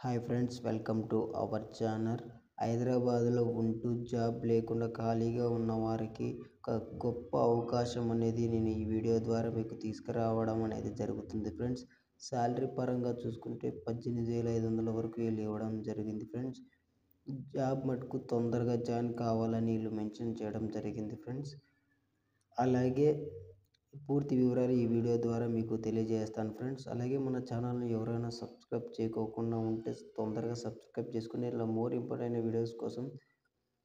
Hi friends, welcome to our channel. హైదరాబాద్లో ఉంటూ job లేకుండా ఖాళీగా ఉన్న వారికి ఒక గొప్ప అవకాశం అనేది నేను ఈ వీడియో ద్వారా మీకు తీసుకురావడం అనేది జరుగుతుంది ఫ్రెండ్స్. శాలరీ పరంగా చూసుకుంటే 18,500 వరకు వీళ్ళు ఇవ్వడం జరిగింది ఫ్రెండ్స్. జాబ్ మటుకు తొందరగా జాయిన్ కావాలని వీళ్ళు మెన్షన్ చేయడం జరిగింది ఫ్రెండ్స్. అలాగే పూర్తి వివరాలు ఈ వీడియో ద్వారా మీకు తెలియజేస్తాను ఫ్రెండ్స్. అలాగే మన ఛానల్ని ఎవరైనా సబ్స్క్రైబ్ చేయకోకుండా ఉంటే తొందరగా సబ్స్క్రైబ్ చేసుకుని ఇలా మోర్ ఇంపార్టెంట్ వీడియోస్ కోసం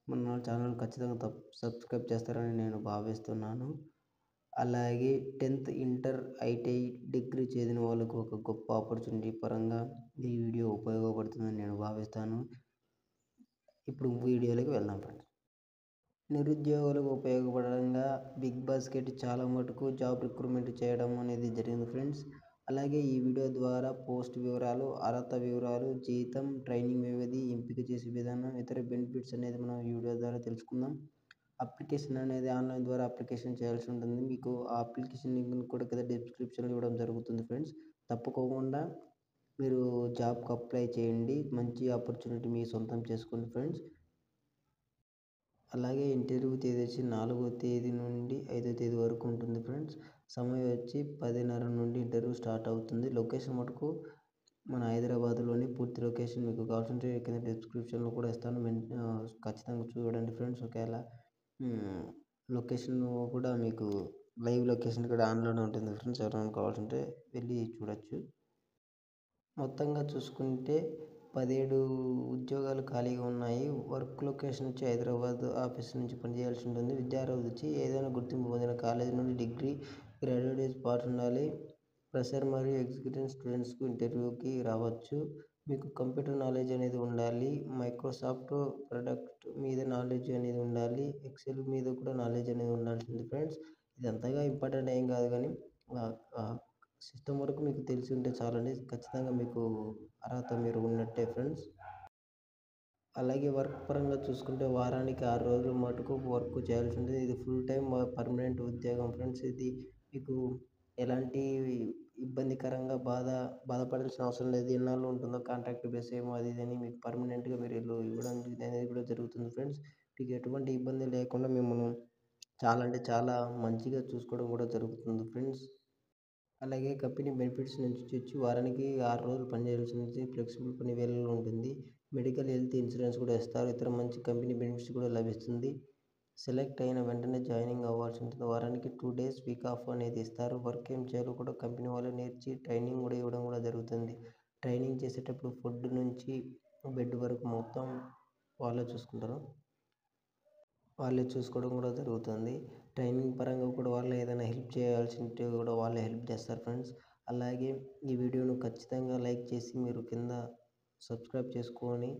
మన ఛానల్ ఖచ్చితంగా సబ్స్క్రైబ్ చేస్తారని నేను భావిస్తున్నాను. అలాగే 10th ఇంటర్ ఐటీఐ డిగ్రీ చదివిన వాళ్ళకు ఒక గొప్ప ఆపర్చునిటీ పరంగా ఈ వీడియో ఉపయోగపడుతుందని నేను భావిస్తాను. ఇప్పుడు వీడియోలోకి వెళ్దాం ఫ్రెండ్స్. నిరుద్యోగులకు ఉపయోగపడంగా బిగ్ బాస్కెట్ చాలా మటుకు జాబ్ రిక్రూట్మెంట్ చేయడం అనేది జరిగింది ఫ్రెండ్స్. అలాగే ఈ వీడియో ద్వారా పోస్ట్ వివరాలు, అర్హత వివరాలు, జీతం, ట్రైనింగ్ వ్యవధి, ఎంపిక చేసే విధానం, ఇతర బెనిఫిట్స్ అనేది మనం ఈ వీడియో ద్వారా తెలుసుకుందాం. అప్లికేషన్ అనేది ఆన్లైన్ ద్వారా అప్లికేషన్ చేయాల్సి ఉంటుంది. మీకు ఆ అప్లికేషన్ లింక్ కూడా కింద డిస్క్రిప్షన్లో ఇవ్వడం జరుగుతుంది ఫ్రెండ్స్. తప్పకుండా మీరు జాబ్కి అప్లై చేయండి. మంచి ఆపర్చునిటీ మీ సొంతం చేసుకోండి ఫ్రెండ్స్. అలాగే ఇంటర్వ్యూ తేదీ వచ్చి 4వ తేదీ నుండి 5వ తేదీ వరకు ఉంటుంది ఫ్రెండ్స్. సమయం వచ్చి 10:30 నుండి ఇంటర్వ్యూ స్టార్ట్ అవుతుంది. లొకేషన్ మటుకు మన హైదరాబాద్లోని పూర్తి లొకేషన్ మీకు కావాల్సింటే కింద డిస్క్రిప్షన్లో కూడా ఇస్తాను. ఖచ్చితంగా చూడండి ఫ్రెండ్స్. ఒకవేళ లొకేషన్ కూడా మీకు లైవ్ లొకేషన్ కూడా ఆన్లోనే ఉంటుంది ఫ్రెండ్స్. ఎవరైనా కావాల్సింటే వెళ్ళి చూడొచ్చు. మొత్తంగా చూసుకుంటే 17 ఉద్యోగాలు ఖాళీగా ఉన్నాయి. వర్క్ లొకేషన్ వచ్చి హైదరాబాద్ ఆఫీస్ నుంచి పనిచేయాల్సి ఉంటుంది. విద్యార్హత వచ్చి ఏదైనా గుర్తింపు పొందిన కాలేజీ నుండి డిగ్రీ, గ్రాడ్యుయేట్ పాస్ ఉండాలి. ఫ్రెషర్ మరియు ఎగ్జిక్యూటివ్ స్టూడెంట్స్కు ఇంటర్వ్యూకి రావచ్చు. మీకు కంప్యూటర్ నాలెడ్జ్ అనేది ఉండాలి. మైక్రోసాఫ్ట్ ప్రొడక్ట్ మీద నాలెడ్జ్ అనేది ఉండాలి. ఎక్సెల్ మీద కూడా నాలెడ్జ్ అనేది ఉండాల్సింది ఫ్రెండ్స్. ఇది అంతగా ఇంపార్టెంట్ ఏం కాదు, కానీ సిస్టమ్ వరకు మీకు తెలిసి ఉంటే చాలండి. ఖచ్చితంగా మీకు అర్హత మీరు ఉన్నట్టే ఫ్రెండ్స్. అలాగే వర్క్ పరంగా చూసుకుంటే వారానికి 6 రోజులు మటుకు వర్క్ చేయాల్సి ఉంటుంది. ఇది ఫుల్ టైం పర్మనెంట్ ఉద్యోగం ఫ్రెండ్స్. ఇది మీకు ఎలాంటి ఇబ్బందికరంగా బాధపడాల్సిన అవసరం లేదు. ఎన్నాళ్ళు ఉంటుందో కాంట్రాక్ట్ బేస్ ఏమో అది అని మీకు పర్మనెంట్గా మీరు ఇవ్వడం అనేది కూడా జరుగుతుంది ఫ్రెండ్స్. మీకు ఎటువంటి ఇబ్బంది లేకుండా మిమ్మల్ని చాలా అంటే చాలా మంచిగా చూసుకోవడం కూడా జరుగుతుంది ఫ్రెండ్స్. అలాగే కంపెనీ బెనిఫిట్స్ నుంచి వచ్చి వారానికి 6 రోజులు పనిచేయాల్సి ఉంటుంది. ఫ్లెక్సిబుల్ పని వేళల్లో ఉంటుంది. మెడికల్, హెల్త్ ఇన్సూరెన్స్ కూడా ఇస్తారు. ఇతర మంచి కంపెనీ బెనిఫిట్స్ కూడా లభిస్తుంది. సెలెక్ట్ అయిన వెంటనే జాయినింగ్ అవ్వాల్సి ఉంటుంది. వారానికి 2 days వీక్ ఆఫ్ అనేది ఇస్తారు. వర్క్ ఏం చేయాలో కూడా కంపెనీ వాళ్ళు నేర్చి ట్రైనింగ్ కూడా ఇవ్వడం కూడా జరుగుతుంది. ట్రైనింగ్ చేసేటప్పుడు ఫుడ్ నుంచి బెడ్ వరకు మొత్తం వాళ్ళే చూసుకోవడం కూడా జరుగుతుంది. ట్రైనింగ్ పరంగా కూడా వాళ్ళు ఏదైనా హెల్ప్ చేయాల్సి ఉంటే కూడా వాళ్ళే హెల్ప్ చేస్తారు ఫ్రెండ్స్. అలాగే ఈ వీడియోను ఖచ్చితంగా లైక్ చేసి మీరు కింద సబ్స్క్రైబ్ చేసుకొని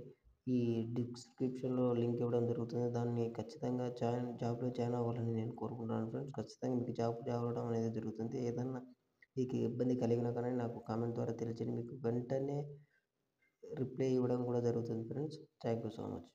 ఈ డిస్క్రిప్షన్లో లింక్ ఇవ్వడం జరుగుతుంది. దాన్ని ఖచ్చితంగా జాబ్లో జాయిన్ అవ్వాలని నేను కోరుకుంటున్నాను ఫ్రెండ్స్. ఖచ్చితంగా మీకు జాబ్ రావడం అనేది జరుగుతుంది. ఏదన్నా మీకు ఇబ్బంది కలిగినా కానీ నాకు కామెంట్ ద్వారా తెలియజేయండి. మీకు వెంటనే రిప్లై ఇవ్వడం కూడా జరుగుతుంది friends. Thank you so much.